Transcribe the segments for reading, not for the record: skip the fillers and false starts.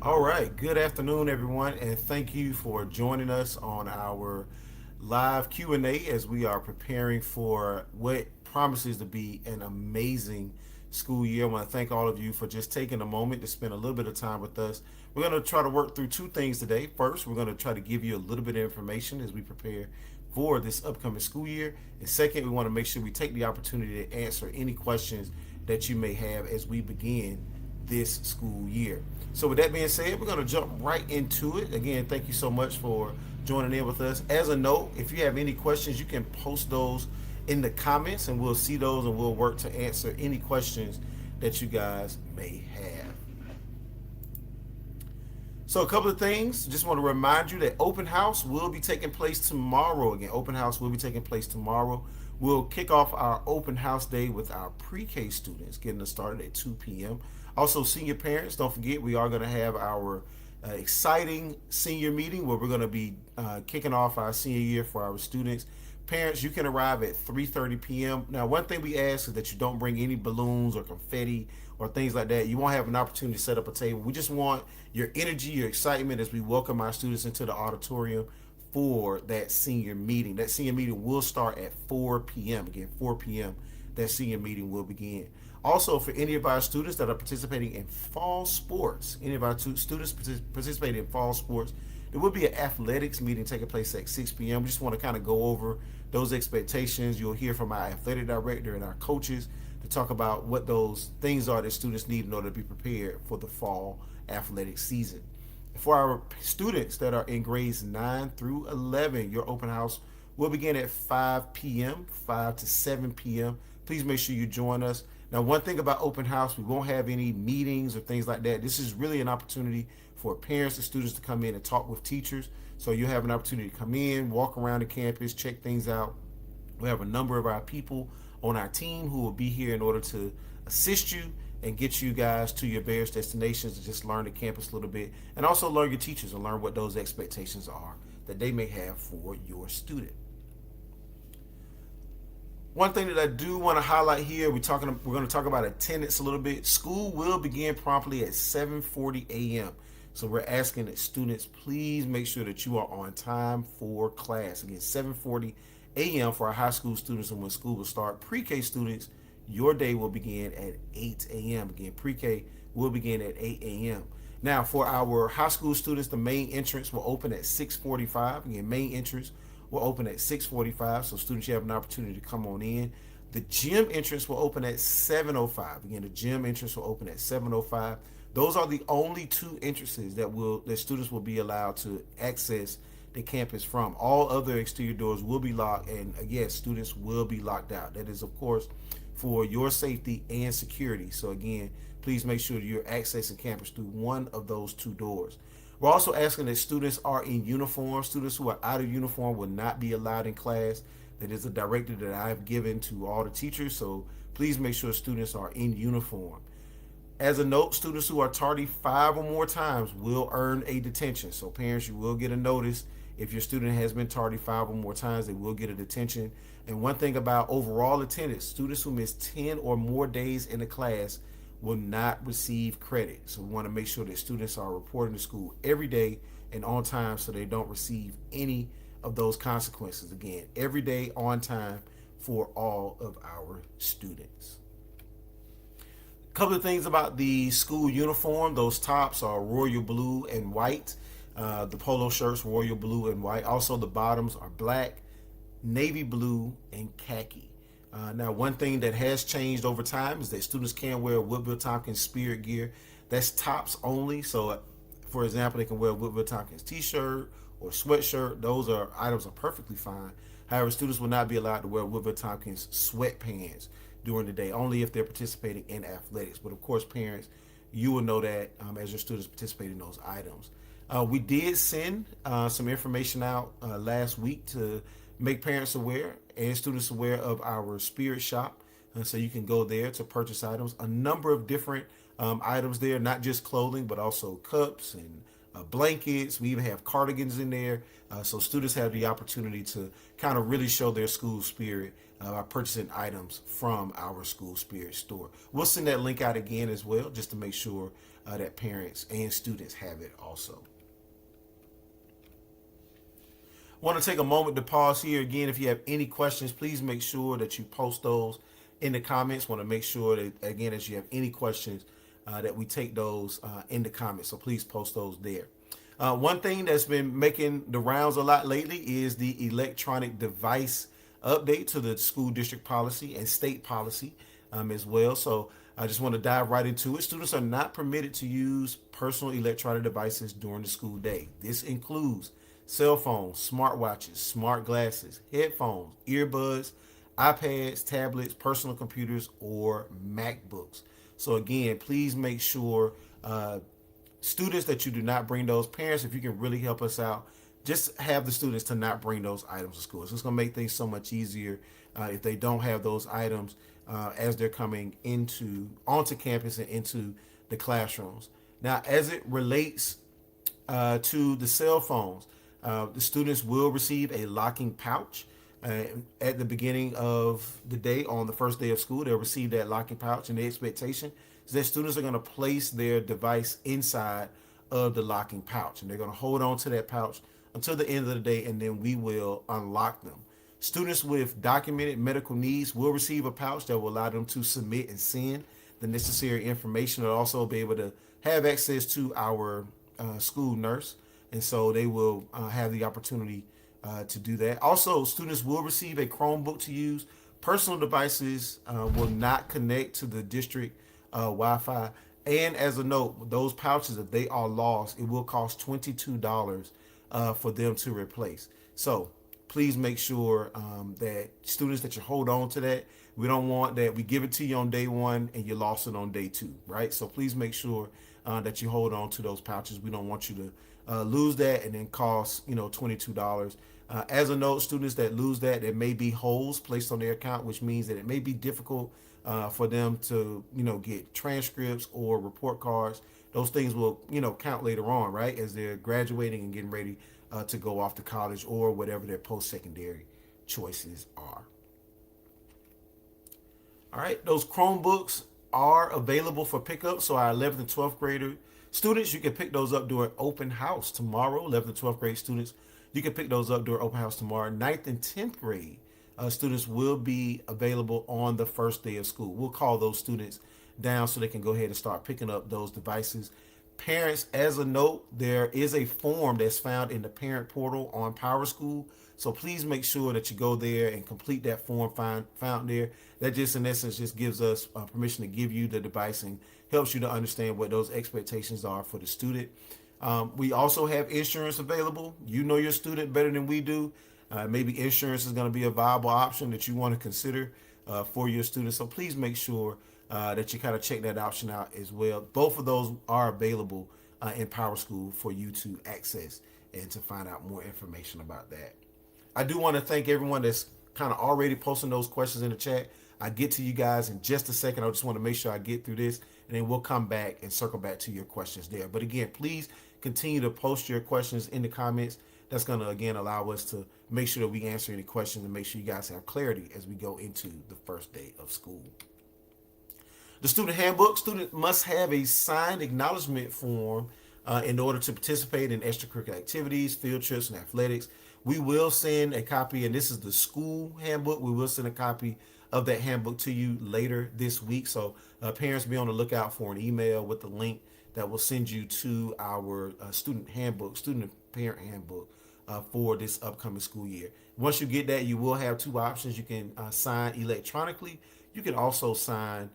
All right, good afternoon, everyone, and thank you for joining us on our live Q&A as we are preparing for what promises to be an amazing school year. I want to thank all of you for just taking a moment to spend a little bit of time with us. We're going to try to work through two things today. First, we're going to try to give you a little bit of information as we prepare for this upcoming school year. And second, we want to make sure we take the opportunity to answer any questions that you may have as we begin this school year. So with that being said, we're going to jump right into it. Again, thank you so much for joining in with us. As a note, if you have any questions, you can post those in the comments and we'll see those and we'll work to answer any questions that you guys may have. So a couple of things, just want to remind you that open house will be taking place tomorrow. Again, open house will be taking place tomorrow. We'll kick off our open house day with our pre-K students, getting us started at 2 p.m. Also, senior parents, don't forget we are going to have our exciting senior meeting where we're going to be kicking off our senior year for our students. Parents, you can arrive at 3:30 p.m. Now, one thing we ask is that you don't bring any balloons or confetti or things like that. You won't have an opportunity to set up a table. We just want your energy, your excitement as we welcome our students into the auditorium for that senior meeting. That senior meeting will start at 4 p.m. Again, 4 p.m. that senior meeting will begin. Also, for any of our students that are participating in fall sports, any of our students participating in fall sports, there will be an athletics meeting taking place at 6 p.m. We just want to kind of go over those expectations. You'll hear from our athletic director and our coaches to talk about what those things are that students need in order to be prepared for the fall athletic season. For our students that are in grades 9 through 11, your open house will begin at 5 p.m., 5 to 7 p.m. Please make sure you join us. Now, one thing about open house, we won't have any meetings or things like that. This is really an opportunity for parents and students to come in and talk with teachers. So you have an opportunity to come in, walk around the campus, check things out. We have a number of our people on our team who will be here in order to assist you and get you guys to your various destinations to just learn the campus a little bit and also learn your teachers and learn what those expectations are that they may have for your student. One thing that I do want to highlight here, we're going to talk about attendance a little bit. School will begin promptly at 7:40 a.m. So we're asking that students please make sure that you are on time for class. Again, 7:40 a.m. for our high school students, and when school will start. Pre-K students, your day will begin at 8 a.m. Again, pre-K will begin at 8 a.m. Now, for our high school students, the main entrance will open at 6:45. Again, main entrance will open at 6:45, so students, you have an opportunity to come on in. The gym entrance will open at 7:05. Again, the gym entrance will open at 7:05. Those are the only two entrances that students will be allowed to access the campus from. All other exterior doors will be locked, and again, students will be locked out. That is, of course, for your safety and security. So again, please make sure that you're accessing campus through one of those two doors. We're also asking that students are in uniform. Students who are out of uniform will not be allowed in class. That is a directive that I have given to all the teachers. So please make sure students are in uniform. As a note, students who are tardy 5 or more times will earn a detention. So parents, you will get a notice. If your student has been tardy 5 or more times, they will get a detention. And one thing about overall attendance, students who miss 10 or more days in a class will not receive credit. So we want to make sure that students are reporting to school every day and on time so they don't receive any of those consequences. Again, every day on time for all of our students. A couple of things about the school uniform. Those tops are royal blue and white. The polo shirts, royal blue and white. Also, the bottoms are black, navy blue, and khaki. Now, one thing that has changed over time is that students can wear Woodville Tompkins Spirit gear. That's tops only. So, for example, they can wear Woodville Tompkins t-shirt or sweatshirt. Those items are perfectly fine. However, students will not be allowed to wear Woodville Tompkins sweatpants during the day, only if they're participating in athletics. But of course, parents, you will know that as your students participate in those items. We did send some information out last week to make parents aware and students aware of our Spirit Shop. So you can go there to purchase items, a number of different items there, not just clothing, but also cups and blankets. We even have cardigans in there. So students have the opportunity to kind of really show their school spirit by purchasing items from our School Spirit store. We'll send that link out again as well, just to make sure that parents and students have it also. Want to take a moment to pause here again. If you have any questions, please make sure that you post those in the comments. Want to make sure that, again, as you have any questions, that we take those in the comments. So please post those there. One thing that's been making the rounds a lot lately is the electronic device update to the school district policy and state policy as well. So I just want to dive right into it. Students are not permitted to use personal electronic devices during the school day. This includes cell phones, smartwatches, smart glasses, headphones, earbuds, iPads, tablets, personal computers, or MacBooks. So again, please make sure students that you do not bring those. Parents, if you can really help us out, just have the students to not bring those items to school. So it's going to make things so much easier if they don't have those items as they're coming onto campus and into the classrooms. Now, as it relates to the cell phones, the students will receive a locking pouch at the beginning of the day. On the first day of school, they'll receive that locking pouch, and the expectation is that students are going to place their device inside of the locking pouch, and they're going to hold on to that pouch until the end of the day, and then we will unlock them. Students with documented medical needs will receive a pouch that will allow them to submit and send the necessary information. They'll also be able to have access to our school nurse, and so they will have the opportunity to do that. Also, students will receive a Chromebook to use. Personal devices will not connect to the district Wi-Fi. And as a note, those pouches, if they are lost, it will cost $22 for them to replace. So please make sure that students, that you hold on to that. We don't want that we give it to you on day one and you lost it on day two, right? So please make sure that you hold on to those pouches. We don't want you to lose that and then cost $22. As a note, students that lose that, there may be holes placed on their account, which means that it may be difficult for them to get transcripts or report cards. Those things will count later on, right, as they're graduating and getting ready to go off to college or whatever their post-secondary choices are. All right, those Chromebooks are available for pickup. So our 11th and 12th grader students, you can pick those up during open house tomorrow. 11th and 12th grade students, you can pick those up during open house tomorrow. 9th and 10th grade students will be available on the first day of school. We'll call those students down so they can go ahead and start picking up those devices. Parents, as a note, there is a form that's found in the parent portal on PowerSchool. So please make sure that you go there and complete that form found there. That just, in essence, just gives us permission to give you the device and helps you to understand what those expectations are for the student. We also have insurance available. You know your student better than we do. Maybe insurance is going to be a viable option that you want to consider for your students. So please make sure that you kind of check that option out as well. Both of those are available in PowerSchool for you to access and to find out more information about that. I do want to thank everyone that's kind of already posting those questions in the chat. I get to you guys in just a second. I just want to make sure I get through this, and then we'll come back and circle back to your questions there. But again, please continue to post your questions in the comments. That's going to, again, allow us to make sure that we answer any questions and make sure you guys have clarity as we go into the first day of school. The student handbook. Student must have a signed acknowledgement form in order to participate in extracurricular activities, field trips, and athletics. We will send a copy, and this is the school handbook. We will send a copy of that handbook to you later this week. So parents, be on the lookout for an email with the link that will send you to our student handbook, student parent handbook for this upcoming school year. Once you get that, you will have two options. You can sign electronically. You can also sign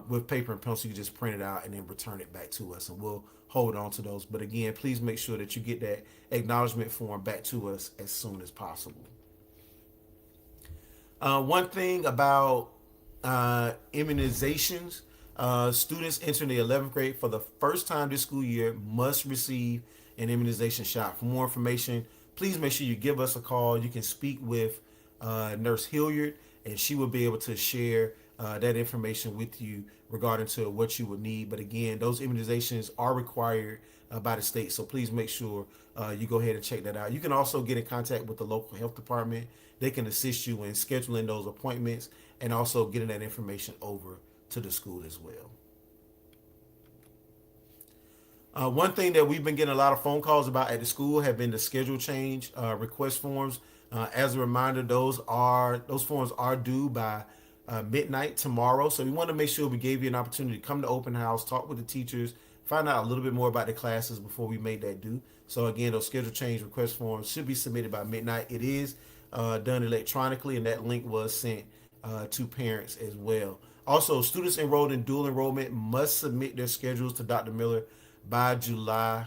with paper and pencil. You can just print it out and then return it back to us, and we'll hold on to those. But again, please make sure that you get that acknowledgement form back to us as soon as possible. One thing about immunizations, students entering the 11th grade for the first time this school year must receive an immunization shot. For more information, please make sure you give us a call. You can speak with Nurse Hilliard, and she will be able to share that information with you regarding to what you would need. But again, those immunizations are required by the state, so please make sure you go ahead and check that out. You can also get in contact with the local health department. They can assist you in scheduling those appointments and also getting that information over to the school as well. One thing that we've been getting a lot of phone calls about at the school have been the schedule change request forms. As a reminder, those forms are due by midnight tomorrow. So we want to make sure we gave you an opportunity to come to open house, talk with the teachers, find out a little bit more about the classes before we made that due. So again, those schedule change request forms should be submitted by midnight. It is done electronically, and that link was sent to parents as well. Also, students enrolled in dual enrollment must submit their schedules to Dr. Miller by July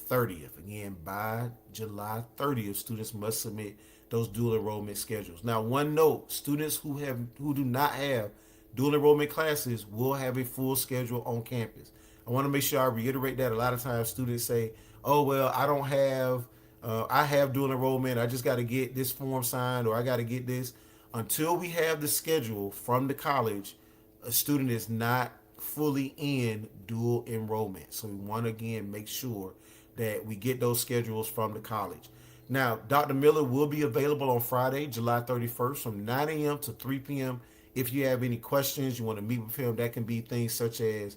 30th. Again, by July 30th, students must submit those dual enrollment schedules. Now, one note, students who do not have dual enrollment classes will have a full schedule on campus. I want to make sure I reiterate that. A lot of times students say, oh, well, I have dual enrollment. I just got to get this form signed, or I got to get this. Until we have the schedule from the college, a student is not fully in dual enrollment. So we want to, again, make sure that we get those schedules from the college. Now, Dr. Miller will be available on Friday, July 31st from 9 a.m. to 3 p.m. If you have any questions, you want to meet with him, that can be things such as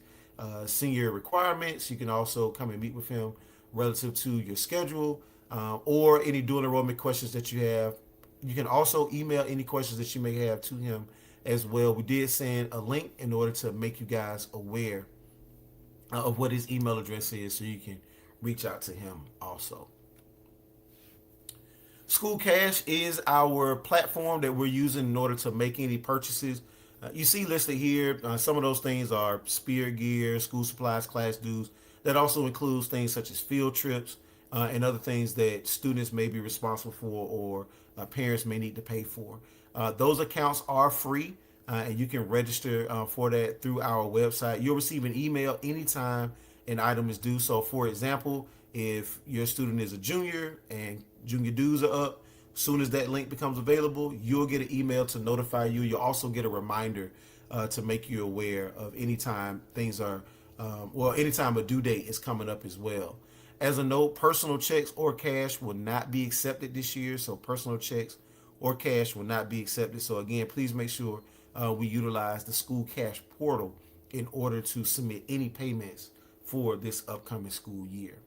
senior requirements. You can also come and meet with him relative to your schedule or any dual enrollment questions that you have. You can also email any questions that you may have to him as well. We did send a link in order to make you guys aware of what his email address is, so you can reach out to him also. School Cash is our platform that we're using in order to make any purchases. You see listed here, some of those things are spirit gear, school supplies, class dues. That also includes things such as field trips and other things that students may be responsible for, or parents may need to pay for. Those accounts are free, and you can register for that through our website. You'll receive an email anytime an item is due. So, for example, if your student is a junior and junior dues are up, as soon as that link becomes available, you'll get an email to notify you. You'll also get a reminder to make you aware of anytime things are, anytime a due date is coming up as well. As a note, personal checks or cash will not be accepted this year. So personal checks or cash will not be accepted. So again, please make sure we utilize the school cash portal in order to submit any payments for this upcoming school year.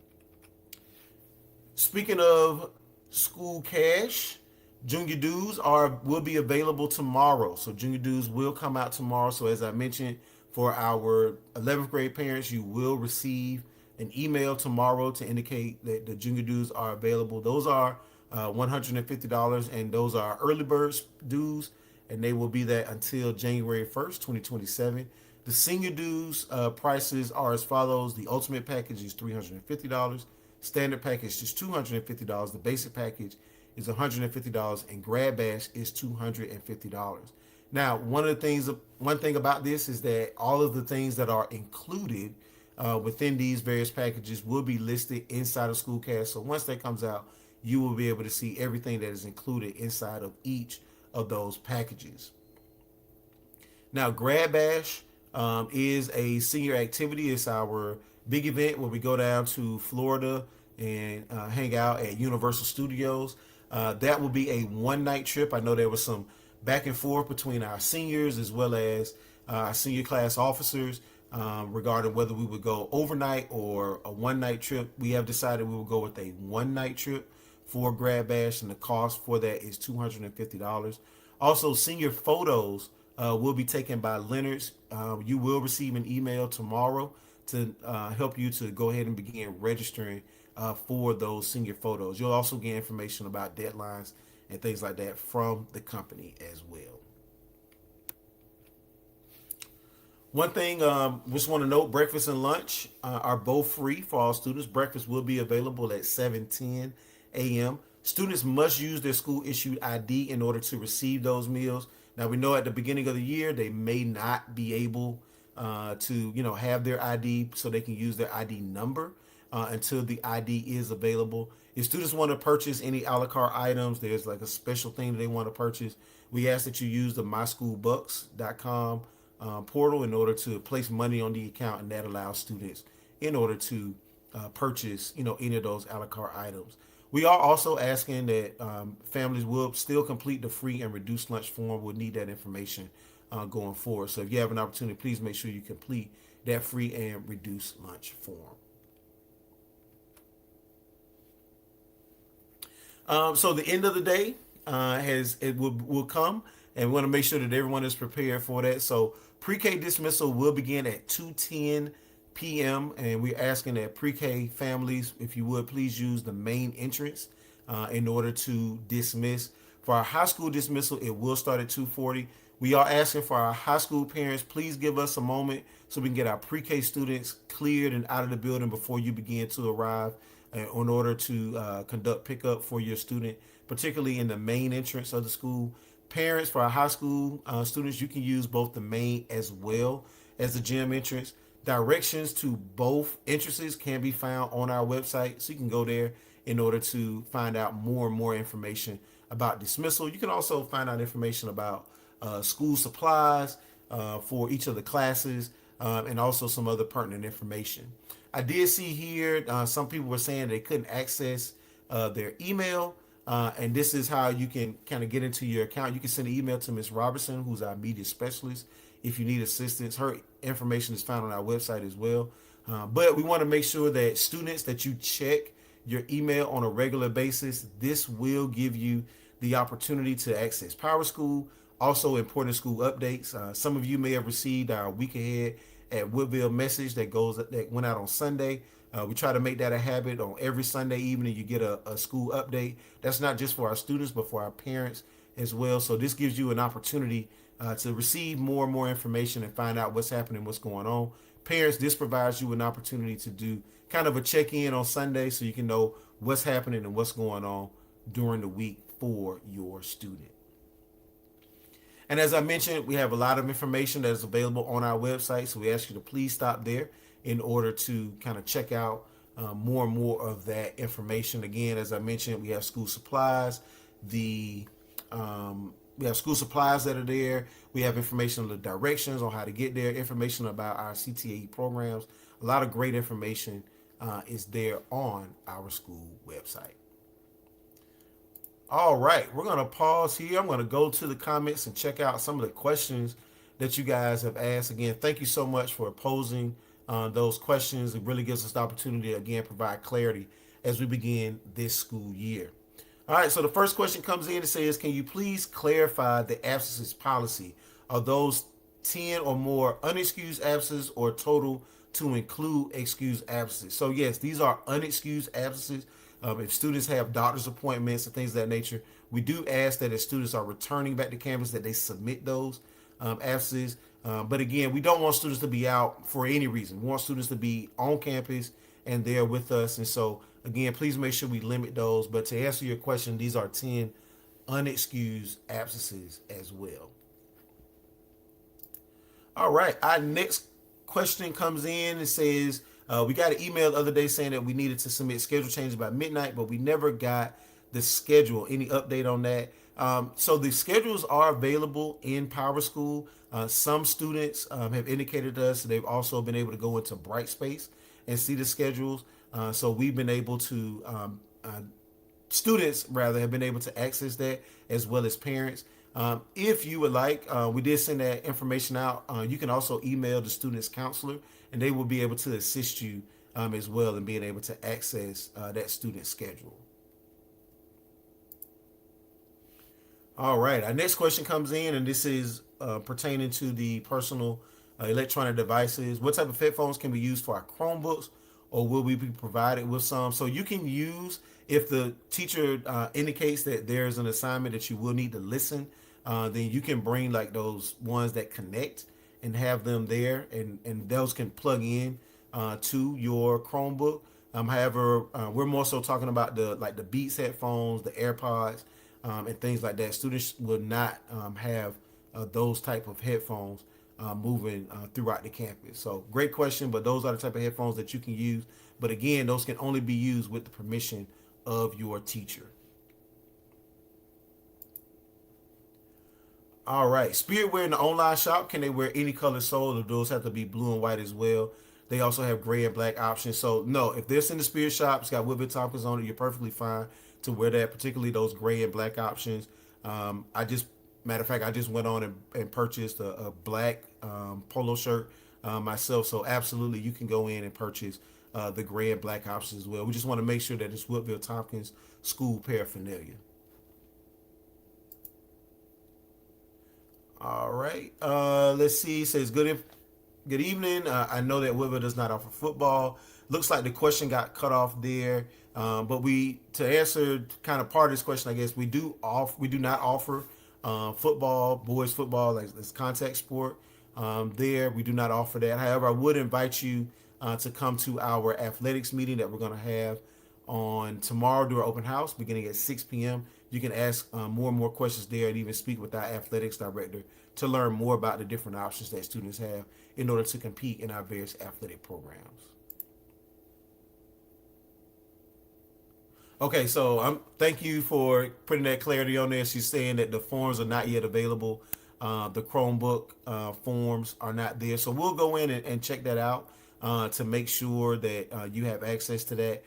Speaking of school cash, junior dues will be available tomorrow. So junior dues will come out tomorrow. So as I mentioned, for our 11th grade parents, you will receive an email tomorrow to indicate that the junior dues are available. Those are $150, and those are early bird dues, and they will be that until January 1st, 2027. The senior dues prices are as follows. The ultimate package is $350. Standard package is $250. The basic package is $150, and Grad Bash is $250. Now, one thing about this is that all of the things that are included within these various packages will be listed inside of School Cash. So once that comes out, you will be able to see everything that is included inside of each of those packages. Now, Grad Bash is a senior activity. It's our big event where we go down to Florida and hang out at Universal Studios. That will be a one-night trip. I know there was some back and forth between our seniors as well as our senior class officers regarding whether we would go overnight or a one-night trip. We have decided we will go with a one-night trip for Grad Bash, and the cost for that is $250. Also, senior photos will be taken by Leonard's. You will receive an email tomorrow to help you to go ahead and begin registering for those senior photos. You'll also get information about deadlines and things like that from the company as well. One thing, just want to note, breakfast and lunch are both free for all students. Breakfast will be available at 7:10 a.m. Students must use their school-issued ID in order to receive those meals. Now, we know at the beginning of the year, they may not be able to, have their ID, so they can use their ID number. until the ID is available. If students want to purchase any a la carte items, there's like a special thing that they want to purchase. We ask that you use the myschoolbucks.com portal in order to place money on the account, and that allows students in order to purchase, any of those a la carte items. We are also asking that families will still complete the free and reduced lunch form. We'll need that information going forward. So if you have an opportunity, please make sure you complete that free and reduced lunch form. So the end of the day will come, and we want to make sure that everyone is prepared for that. So pre-K dismissal will begin at 2:10 p.m. and we're asking that pre-K families, if you would, please use the main entrance in order to dismiss. For our high school dismissal, it will start at 2:40. We are asking for our high school parents, please give us a moment so we can get our pre-K students cleared and out of the building before you begin to arrive in order to conduct pickup for your student, particularly in the main entrance of the school. Parents, for our high school students, you can use both the main as well as the gym entrance. Directions to both entrances can be found on our website, so you can go there in order to find out more and more information about dismissal. You can also find out information about school supplies for each of the classes and also some other pertinent information. I did see here some people were saying they couldn't access their email, and this is how you can kind of get into your account. You can send an email to Ms. Robertson, who's our media specialist, if you need assistance. Her information is found on our website as well. But we want to make sure that students, that you check your email on a regular basis. This will give you the opportunity to access Power School, also important school updates. Some of you may have received our week ahead at Woodville message that went out on Sunday. We try to make that a habit. On every Sunday evening, you get a school update. That's not just for our students, but for our parents as well. So this gives you an opportunity to receive more and more information and find out what's happening, what's going on. Parents, this provides you an opportunity to do kind of a check-in on Sunday so you can know what's happening and what's going on during the week for your student. And as I mentioned, we have a lot of information that is available on our website, so we ask you to please stop there in order to kind of check out more and more of that information. Again, as I mentioned, we have school supplies. We have school supplies that are there. We have information on the directions on how to get there, information about our CTAE programs. A lot of great information is there on our school website. All right, we're going to pause here. I'm going to go to the comments and check out some of the questions that you guys have asked. Again, thank you so much for posing those questions. It really gives us the opportunity to, again, provide clarity as we begin this school year. All right, so the first question comes in and says, can you please clarify the absences policy? Are those 10 or more unexcused absences or total to include excused absences? So yes, these are unexcused absences. If students have doctor's appointments and things of that nature, we do ask that as students are returning back to campus that they submit those absences. But again, we don't want students to be out for any reason. We want students to be on campus and there with us. And so again, please make sure we limit those. But to answer your question, these are 10 unexcused absences as well. All right, our next question comes in and says, we got an email the other day saying that we needed to submit schedule changes by midnight, but we never got the schedule. Any update on that? So the schedules are available in Power School. Some students have indicated to us that they've also been able to go into Brightspace and see the schedules. So we've been able to, students rather, have been able to access that as well as parents. If you would like, we did send that information out. You can also email the student's counselor, and they will be able to assist you as well in being able to access that student schedule. All right, our next question comes in, and this is pertaining to the personal electronic devices. What type of headphones can be used for our Chromebooks, or will we be provided with some? So you can use, if the teacher indicates that there's an assignment that you will need to listen, then you can bring like those ones that connect and have them there, and those can plug in to your Chromebook. However, we're more so talking about the Beats headphones, the AirPods, and things like that. Students will not have those type of headphones moving throughout the campus. So great question, but those are the type of headphones that you can use. But again, those can only be used with the permission of your teacher. All right. Spirit wear in the online shop. Can they wear any color sole, or those have to be blue and white as well? They also have gray and black options. So no, if this in the Spirit shop, it's got Woodville Tompkins on it, you're perfectly fine to wear that, particularly those gray and black options. I just, matter of fact, I just went on and purchased a black polo shirt myself. So absolutely, you can go in and purchase the gray and black options as well. We just want to make sure that it's Woodville Tompkins school paraphernalia. All right. Let's see. It says good evening. I know that Woodville does not offer football. Looks like the question got cut off there. But to answer kind of part of this question, I guess we do not offer football, boys football, like this contact sport. There we do not offer that. However, I would invite you to come to our athletics meeting that we're going to have on tomorrow during open house beginning at 6 p.m. You can ask more and more questions there and even speak with our athletics director to learn more about the different options that students have in order to compete in our various athletic programs. Okay, so thank you for putting that clarity on there. She's saying that the forms are not yet available. The Chromebook forms are not there. So we'll go in and check that out to make sure that you have access to that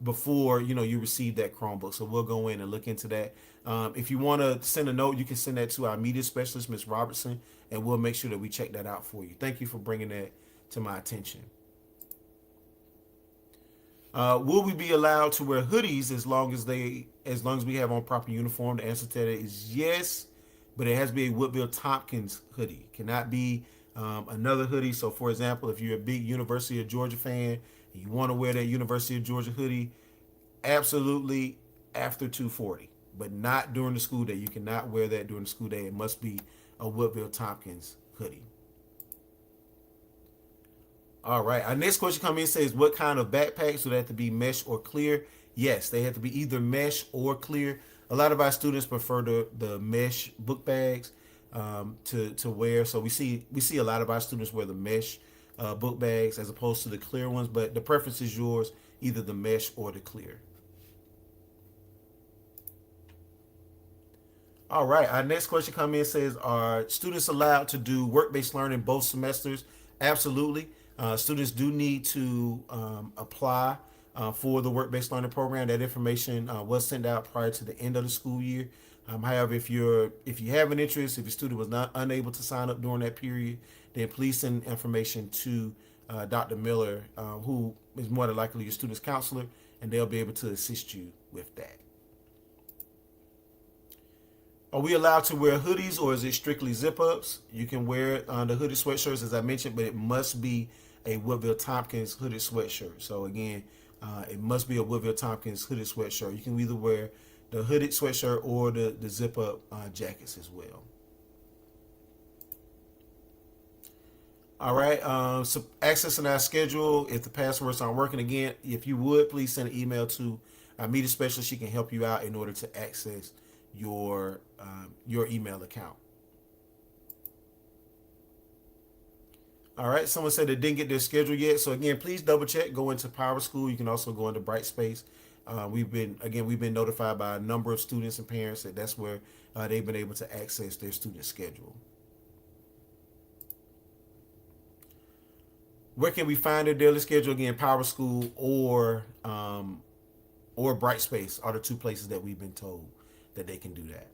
before you receive that Chromebook. So we'll go in and look into that. If you want to send a note, you can send that to our media specialist, Ms. Robertson, and we'll make sure that we check that out for you. Thank you for bringing that to my attention. Will we be allowed to wear hoodies as long as we have on proper uniform? The answer to that is yes, but it has to be a Woodville Tompkins hoodie. It cannot be another hoodie. So, for example, if you're a big University of Georgia fan and you want to wear that University of Georgia hoodie, absolutely after 2:40, but not during the school day. You cannot wear that during the school day. It must be a Woodville Tompkins hoodie. All right. Our next question comes in says, what kind of backpacks would they have to be, mesh or clear? Yes, they have to be either mesh or clear. A lot of our students prefer the mesh book bags to wear. So we see a lot of our students wear the mesh book bags as opposed to the clear ones. But the preference is yours, either the mesh or the clear. All right. Our next question comes in says, are students allowed to do work-based learning both semesters? Absolutely. Students do need to apply for the work-based learning program. That information was sent out prior to the end of the school year. However, if you have an interest, if your student was not unable to sign up during that period, then please send information to Dr. Miller, who is more than likely your student's counselor, and they'll be able to assist you with that. Are we allowed to wear hoodies, or is it strictly zip-ups? You can wear the hooded sweatshirts, as I mentioned, but it must be a Woodville Tompkins hooded sweatshirt. So again, it must be a Woodville Tompkins hooded sweatshirt. You can either wear the hooded sweatshirt or the zip-up jackets as well. All right, so accessing our schedule. If the passwords aren't working again, if you would, please send an email to our media specialist. She can help you out in order to access your email account. All right, someone said they didn't get their schedule yet. So again, please double check. Go into Power School. You can also go into Brightspace. We've been notified by a number of students and parents that that's where they've been able to access their student schedule. Where can we find their daily schedule? Again, Power School or Brightspace are the two places that we've been told that they can do that.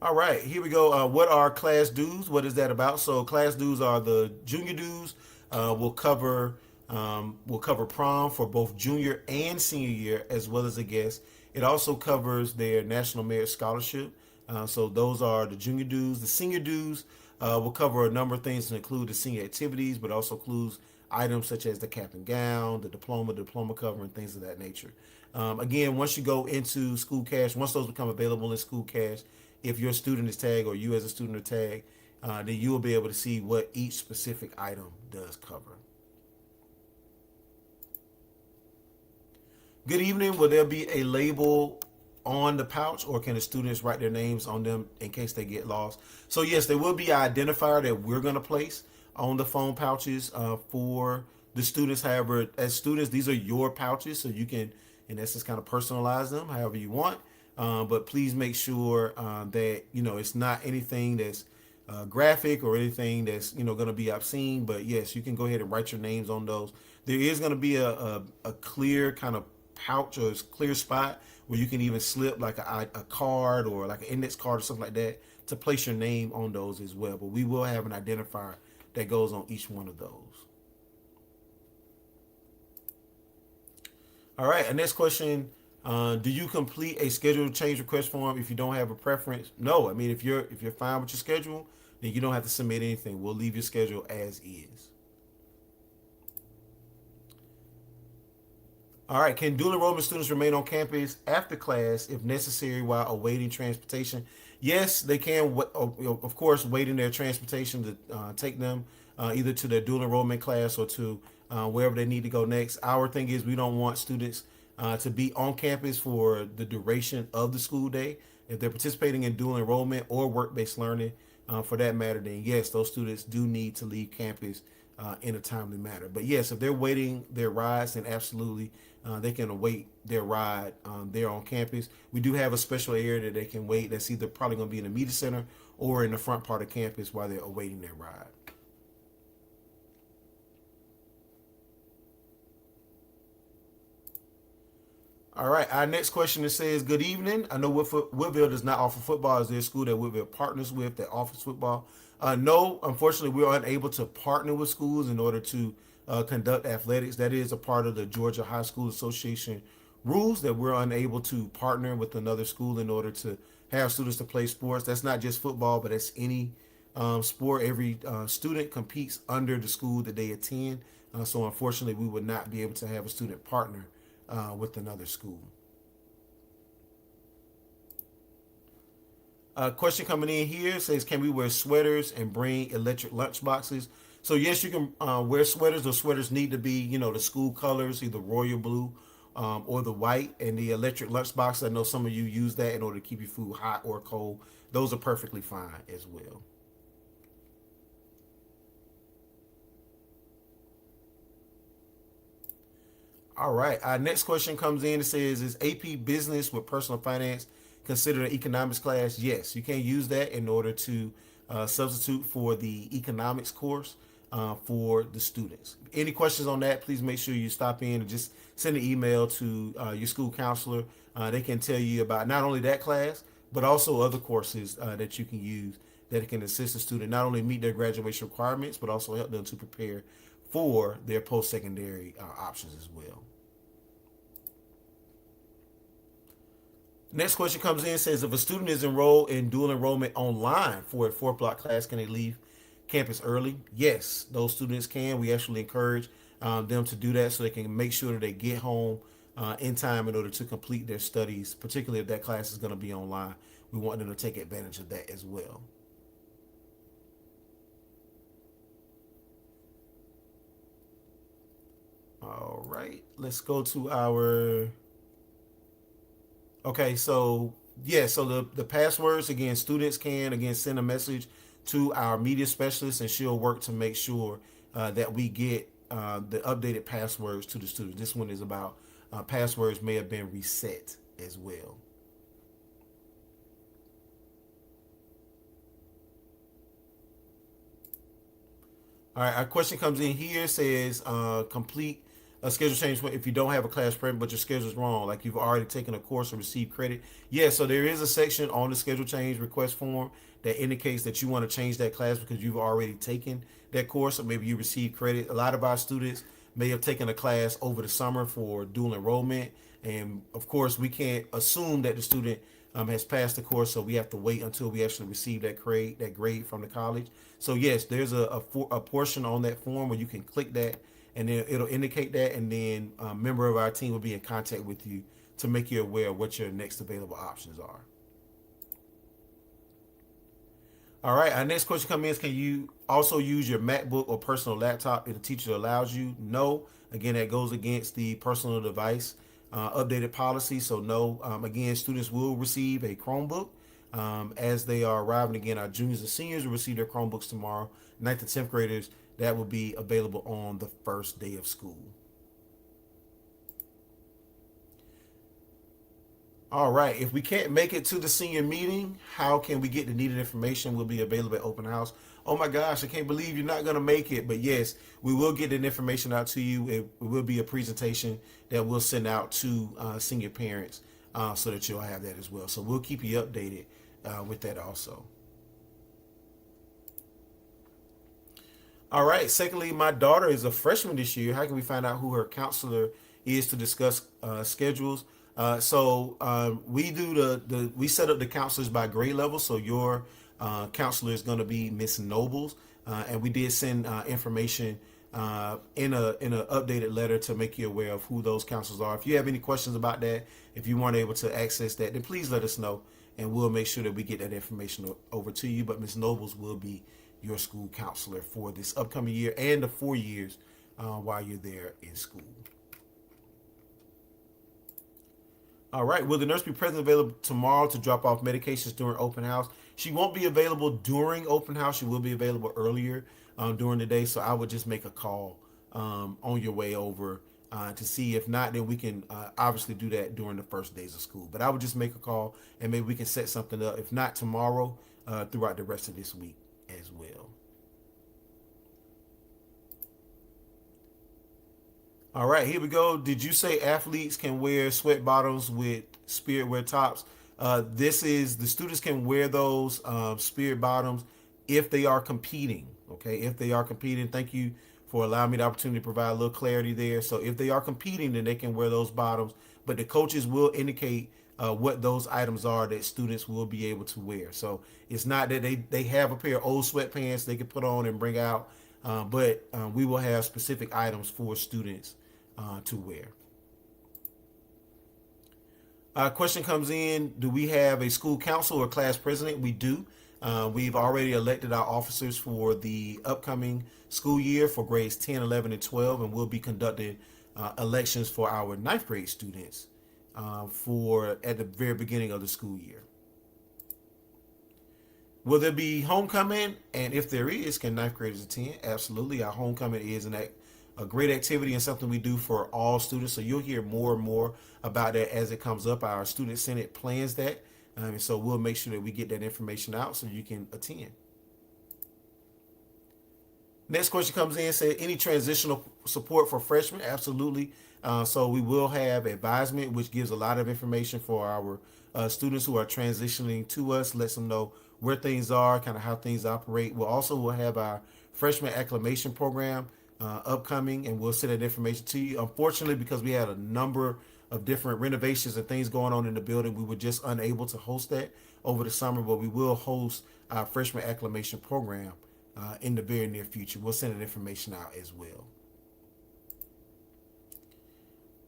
All right, here we go. What are class dues? What is that about? So class dues are the junior dues. We'll cover prom for both junior and senior year, as well as a guest. It also covers their National Merit Scholarship. So those are the junior dues. The senior dues will cover a number of things to include the senior activities, but also includes items such as the cap and gown, the diploma cover, and things of that nature. Again, once you go into school cash, once those become available in school cash, if your student is tagged or you as a student are tagged, then you will be able to see what each specific item does cover. Good evening. Will there be a label on the pouch, or can the students write their names on them in case they get lost? So yes, there will be an identifier that we're going to place on the phone pouches for the students. However, as students, these are your pouches, so you can, in essence, kind of personalize them however you want. But please make sure that it's not anything that's graphic or anything that's going to be obscene. But yes, you can go ahead and write your names on those. There is going to be a clear kind of pouch or clear spot where you can even slip like a card or like an index card or something like that to place your name on those as well. But we will have an identifier that goes on each one of those. All right, and next question. Do you complete a schedule change request form if you don't have a preference? No. I mean, if you're fine with your schedule, then you don't have to submit anything. We'll leave your schedule as is. All right. Can dual enrollment students remain on campus after class if necessary while awaiting transportation? Yes, they can. Of course, waiting their transportation to take them either to their dual enrollment class or to wherever they need to go next. Our thing is we don't want students to be on campus for the duration of the school day. If they're participating in dual enrollment or work-based learning, for that matter, then yes, those students do need to leave campus in a timely manner. But yes, if they're waiting their rides, then absolutely they can await their ride there on campus. We do have a special area that they can wait. That's either probably going to be in the media center or in the front part of campus while they're awaiting their ride. All right, our next question it says, good evening. I know Woodville does not offer football. Is there a school that Woodville partners with that offers football? No, unfortunately, we're unable to partner with schools in order to conduct athletics. That is a part of the Georgia High School Association rules that we're unable to partner with another school in order to have students to play sports. That's not just football, but that's any sport. Every student competes under the school that they attend. So unfortunately, we would not be able to have a student partner with another school. Question coming in here says, can we wear sweaters and bring electric lunch boxes? So yes, you can wear sweaters. Those sweaters need to be, the school colors, either royal blue or the white. And the electric lunch box, I know some of you use that in order to keep your food hot or cold. Those are perfectly fine as well. All right. Our next question comes in. It says, is AP Business with Personal Finance considered an economics class? Yes. You can use that in order to substitute for the economics course for the students. Any questions on that, please make sure you stop in and just send an email to your school counselor. They can tell you about not only that class, but also other courses that you can use that can assist the student not only meet their graduation requirements, but also help them to prepare for their post-secondary options as well. Next question comes in, says, if a student is enrolled in dual enrollment online for a 4 block class, can they leave campus early? Yes, those students can. We actually encourage them to do that so they can make sure that they get home in time in order to complete their studies, particularly if that class is going to be online. We want them to take advantage of that as well. All right, let's go to our. Okay, so yeah, so the passwords, again, students can again send a message to our media specialist, and she'll work to make sure that we get the updated passwords to the students. This one is about passwords may have been reset as well. All right, our question comes in here, says complete a schedule change if you don't have a class prep, but your schedule is wrong, like you've already taken a course or received credit. Yeah, so there is a section on the schedule change request form that indicates that you want to change that class because you've already taken that course, or maybe you received credit. A lot of our students may have taken a class over the summer for dual enrollment, and of course we can't assume that the student has passed the course, so we have to wait until we actually receive that grade from the college. So yes, there's a portion on that form where you can click that, and then it'll indicate that, and then a member of our team will be in contact with you to make you aware of what your next available options are. All right, our next question comes in is, can you also use your MacBook or personal laptop if the teacher allows you? No. Again, that goes against the personal device updated policy. So no, again, students will receive a Chromebook as they are arriving. Again, our juniors and seniors will receive their Chromebooks tomorrow. 9th and 10th graders, that will be available on the first day of school. All right. If we can't make it to the senior meeting, how can we get the needed information? Will be available at open house. Oh my gosh, I can't believe you're not going to make it. But yes, we will get that information out to you. It will be a presentation that we'll send out to senior parents so that you'll have that as well. So we'll keep you updated with that also. All right. Secondly, my daughter is a freshman this year. How can we find out who her counselor is to discuss schedules? We do we set up the counselors by grade level. So your counselor is going to be Miss Nobles, and we did send information in a updated letter to make you aware of who those counselors are. If you have any questions about that, if you weren't able to access that, then please let us know, and we'll make sure that we get that information over to you. But Miss Nobles will be your school counselor for this upcoming year and the 4 years while you're there in school. All right. Will the nurse be present available tomorrow to drop off medications during open house? She won't be available during open house. She will be available earlier during the day. So I would just make a call on your way over to see. If not, then we can obviously do that during the first days of school. But I would just make a call and maybe we can set something up. If not tomorrow, throughout the rest of this week as well. All right, here we go. Did you say athletes can wear sweat bottoms with spirit wear tops? This is the students can wear those spirit bottoms if they are competing. Okay, if they are competing. Thank you for allowing me the opportunity to provide a little clarity there. So if they are competing, then they can wear those bottoms. But the coaches will indicate what those items are that students will be able to wear. So it's not that they have a pair of old sweatpants they can put on and bring out, but we will have specific items for students to wear. Question comes in, do we have a school council or class president? We do. We've already elected our officers for the upcoming school year for grades 10, 11, and 12, and we'll be conducting elections for our 9th grade students at the very beginning of the school year. Will there be homecoming? And if there is, can 9th graders attend? Absolutely. Our homecoming is a great activity and something we do for all students. So you'll hear more and more about that as it comes up. Our student senate plans that. And so we'll make sure that we get that information out so you can attend. Next question comes in, said any transitional support for freshmen? Absolutely. So we will have advisement, which gives a lot of information for our students who are transitioning to us, lets them know where things are, kind of how things operate. We'll have our freshman acclimation program upcoming, and we'll send that information to you. Unfortunately, because we had a number of different renovations and things going on in the building, we were just unable to host that over the summer, but we will host our freshman acclimation program in the very near future. We'll send that information out as well.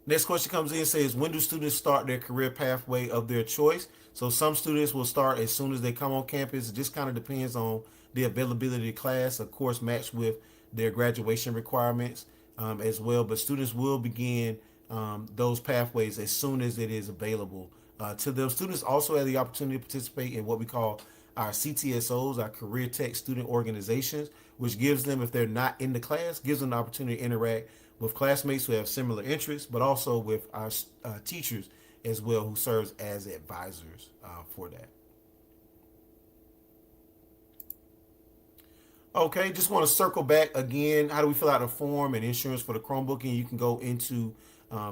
Next question comes in, says, when do students start their career pathway of their choice? So some students will start as soon as they come on campus. It just kind of depends on the availability of class, of course, matched with their graduation requirements as well. But students will begin those pathways as soon as it is available to them. Students also have the opportunity to participate in what we call our CTSOs, our Career Tech Student Organizations, which gives them, if they're not in the class, gives them the opportunity to interact with classmates who have similar interests, but also with our teachers as well, who serves as advisors for that. Okay, just want to circle back again. How do we fill out a form and insurance for the Chromebook? And you can go into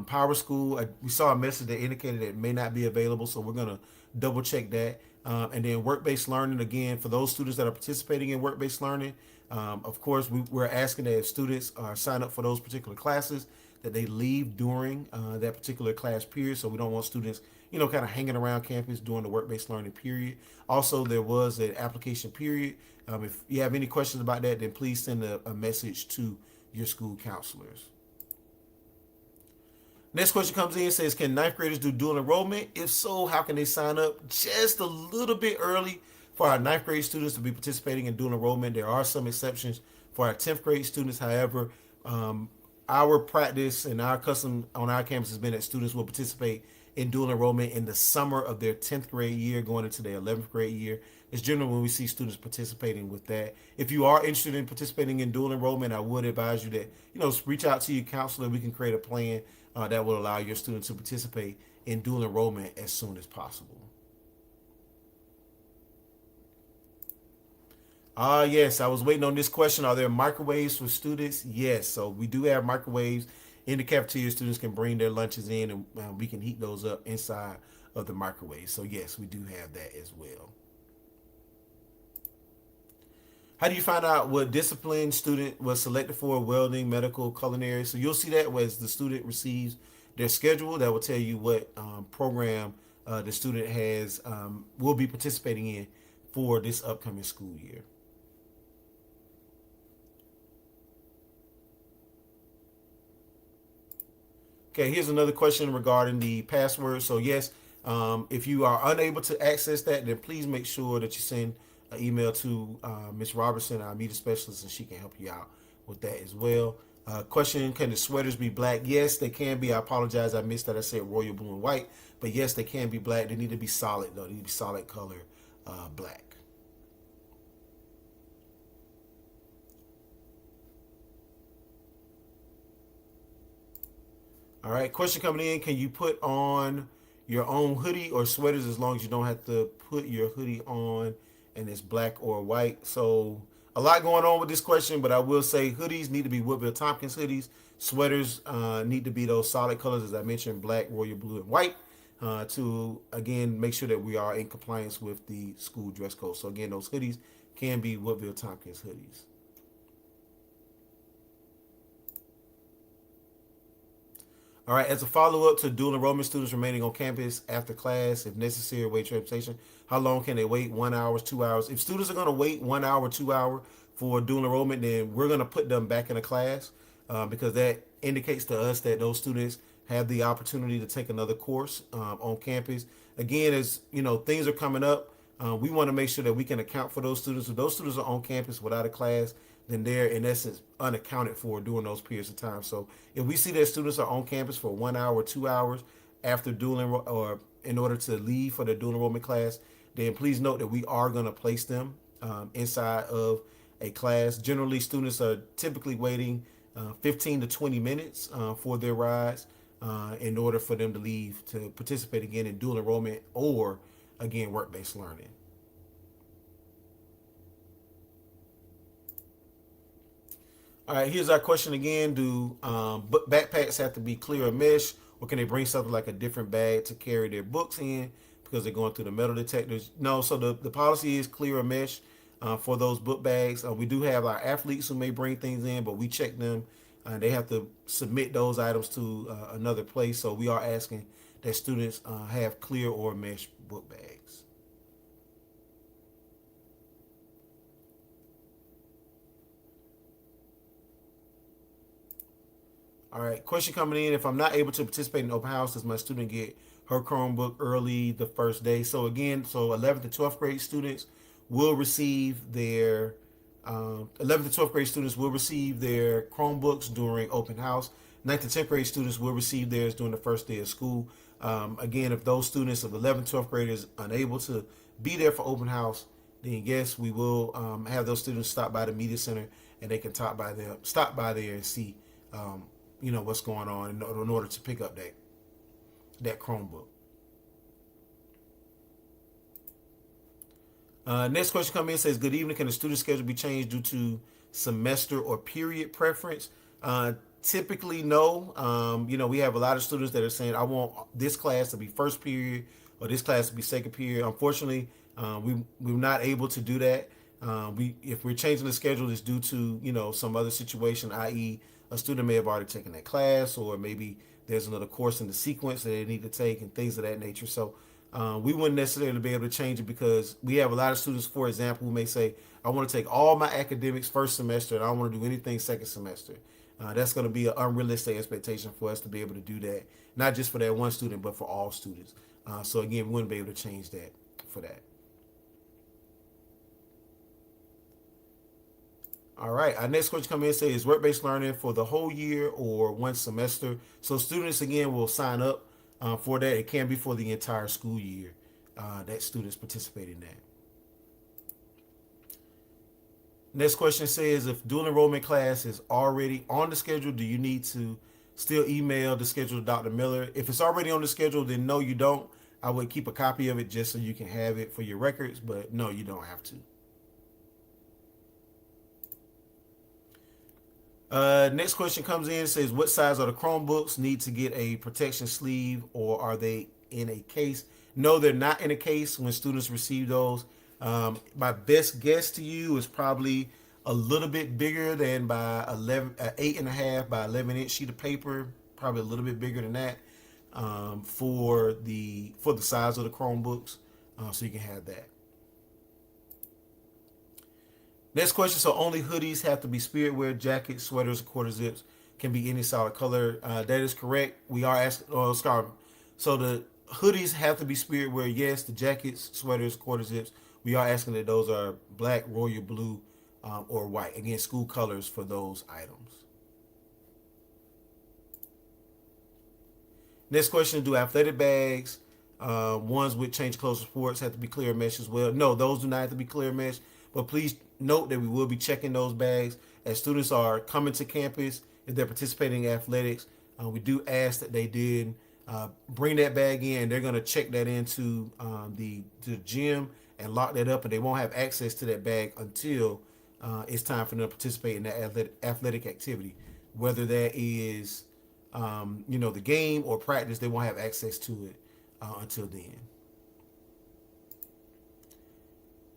Power School. We saw a message that indicated that it may not be available, so we're going to double check that. And then work-based learning, again, for those students that are participating in work-based learning, of course, we're asking that if students sign up for those particular classes, that they leave during that particular class period. So we don't want students, kind of hanging around campus during the work-based learning period. Also, there was an application period. If you have any questions about that, then please send a message to your school counselors. Next question comes in, says, can 9th graders do dual enrollment? If so, how can they sign up just a little bit early for our 9th grade students to be participating in dual enrollment? There are some exceptions for our 10th grade students. However, our practice and our custom on our campus has been that students will participate in dual enrollment in the summer of their 10th grade year going into their 11th grade year. It's generally when we see students participating with that. If you are interested in participating in dual enrollment, I would advise you that, reach out to your counselor. We can create a plan that will allow your students to participate in dual enrollment as soon as possible. Yes, I was waiting on this question. Are there microwaves for students? Yes, so we do have microwaves in the cafeteria. Students can bring their lunches in, and we can heat those up inside of the microwave. So yes, we do have that as well. How do you find out what discipline student was selected for? Welding, medical, culinary. So you'll see that as the student receives their schedule. That will tell you what program the student has will be participating in for this upcoming school year. Okay, here's another question regarding the password. So yes, if you are unable to access that, then please make sure that you send an email to Ms. Robertson, our media specialist, and she can help you out with that as well. Question, can the sweaters be black? Yes, they can be. I apologize, I missed that. I said royal blue and white, but yes, they can be black. They need to be solid though. They need to be solid color black. All right, question coming in. Can you put on your own hoodie or sweaters as long as you don't have to put your hoodie on and it's black or white? So a lot going on with this question, but I will say hoodies need to be Woodville Tompkins hoodies. Sweaters need to be those solid colors, as I mentioned, black, royal blue, and white, to, again, make sure that we are in compliance with the school dress code. So again, those hoodies can be Woodville Tompkins hoodies. All right, as a follow-up to dual enrollment students remaining on campus after class, if necessary, wait transportation, how long can they wait? 1 hour, 2 hours? If students are going to wait 1 hour, 2 hour for dual enrollment, then we're going to put them back in the class because that indicates to us that those students have the opportunity to take another course on campus. Again, as things are coming up, we want to make sure that we can account for those students. If those students are on campus without a class, then they're in essence unaccounted for during those periods of time. So if we see that students are on campus for 1 hour, 2 hours after or in order to leave for their dual enrollment class, then please note that we are going to place them inside of a class. Generally, students are typically waiting 15 to 20 minutes for their rides in order for them to leave to participate again in dual enrollment or again work-based learning. All right, here's our question again. Do backpacks have to be clear or mesh, or can they bring something like a different bag to carry their books in because they're going through the metal detectors? No, so the policy is clear or mesh for those book bags. We do have our athletes who may bring things in, but we check them. They have to submit those items to another place. So we are asking that students have clear or mesh book bags. All right, question coming in. If I'm not able to participate in open house, does my student get her Chromebook early the first day? So again, 11th to 12th grade students will receive their 11th to 12th grade students will receive their Chromebooks during open house. 9th to 10th grade students will receive theirs during the first day of school. Again, if those students of 11th, 12th graders unable to be there for open house, then yes, we will have those students stop by the media center and they can stop by there and see what's going on in order to pick up that Chromebook. Next question coming in says, good evening. Can the student schedule be changed due to semester or period preference? Typically, no. We have a lot of students that are saying, I want this class to be first period or this class to be second period. Unfortunately, we're not able to do that. If we're changing the schedule, it's due to, some other situation, i.e., a student may have already taken that class, or maybe there's another course in the sequence that they need to take and things of that nature. So we wouldn't necessarily be able to change it because we have a lot of students, for example, who may say, I want to take all my academics first semester and I don't want to do anything second semester. That's going to be an unrealistic expectation for us to be able to do that, not just for that one student, but for all students. So again, we wouldn't be able to change that for that. All right. Our next question come in say is work-based learning for the whole year or one semester. So students again will sign up for that. It can be for the entire school year that students participate in that. Next question says if dual enrollment class is already on the schedule, do you need to still email the schedule to Dr. Miller? If it's already on the schedule, then no, you don't. I would keep a copy of it just so you can have it for your records, but no, you don't have to. Next question comes in says, what size are the Chromebooks? Need to get a protection sleeve or are they in a case? No, they're not in a case when students receive those. My best guess to you is probably a little bit bigger than by 8.5 by 11-inch sheet of paper, probably a little bit bigger than that for the size of the Chromebooks, so you can have that. Next question. So only hoodies have to be spirit wear, jackets, sweaters, quarter zips can be any solid color. That is correct. We are asking, so the hoodies have to be spirit wear. Yes, the jackets, sweaters, quarter zips. We are asking that those are black, royal blue, or white. Again, school colors for those items. Next question. Do athletic bags, ones with change clothes sports, have to be clear mesh as well? No, those do not have to be clear mesh. But please note that we will be checking those bags as students are coming to campus. If they're participating in athletics, we do ask that they did bring that bag in. They're going to check that into the gym and lock that up, and they won't have access to that bag until it's time for them to participate in that athletic activity. Whether that is, the game or practice, they won't have access to it until then.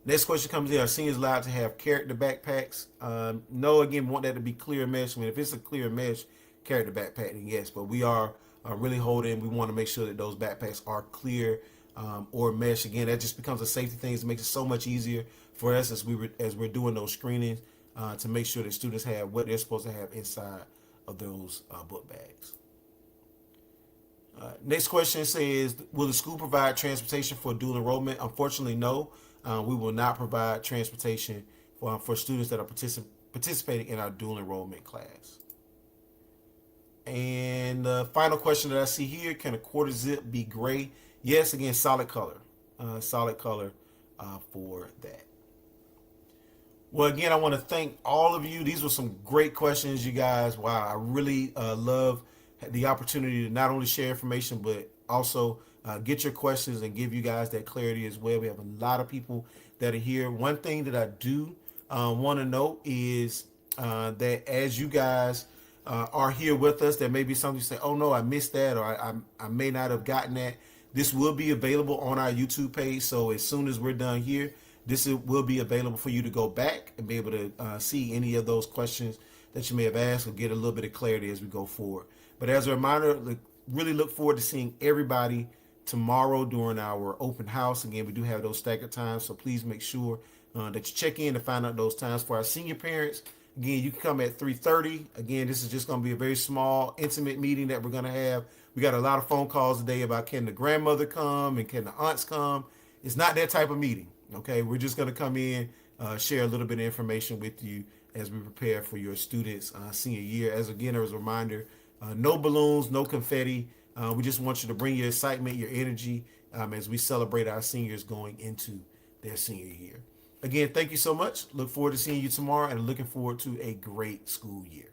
Next question comes in. Are seniors allowed to have character backpacks? No, again, we want that to be clear mesh. I mean, if it's a clear mesh character backpack, then yes. But we are really holding. We want to make sure that those backpacks are clear or mesh. Again, that just becomes a safety thing. It makes it so much easier for us as we're doing those screenings to make sure that students have what they're supposed to have inside of those book bags. Next question says, will the school provide transportation for dual enrollment? Unfortunately, no. We will not provide transportation for students that are participating in our dual enrollment class. And the final question that I see here, can a quarter zip be gray? Yes, again, solid color. Solid color for that. Well, again, I want to thank all of you. These were some great questions, you guys. Wow, I really love the opportunity to not only share information, but also get your questions and give you guys that clarity as well. We have a lot of people that are here. One thing that I do want to note is that as you guys are here with us, there may be something you say, oh no, I missed that, or I may not have gotten that. This will be available on our YouTube page. So as soon as we're done here, this will be available for you to go back and be able to see any of those questions that you may have asked or get a little bit of clarity as we go forward. But as a reminder, really look forward to seeing everybody tomorrow during our open house. Again, we do have those staggered times, so please make sure that you check in to find out those times. For our senior parents, again, you can come at 3:30. Again, this is just going to be a very small, intimate meeting that we're going to have. We got a lot of phone calls today about can the grandmother come and can the aunts come. It's not that type of meeting, okay? We're just going to come in, share a little bit of information with you as we prepare for your students' senior year. As a reminder, no balloons, no confetti. We just want you to bring your excitement, your energy as we celebrate our seniors going into their senior year. Again, thank you so much. Look forward to seeing you tomorrow and looking forward to a great school year.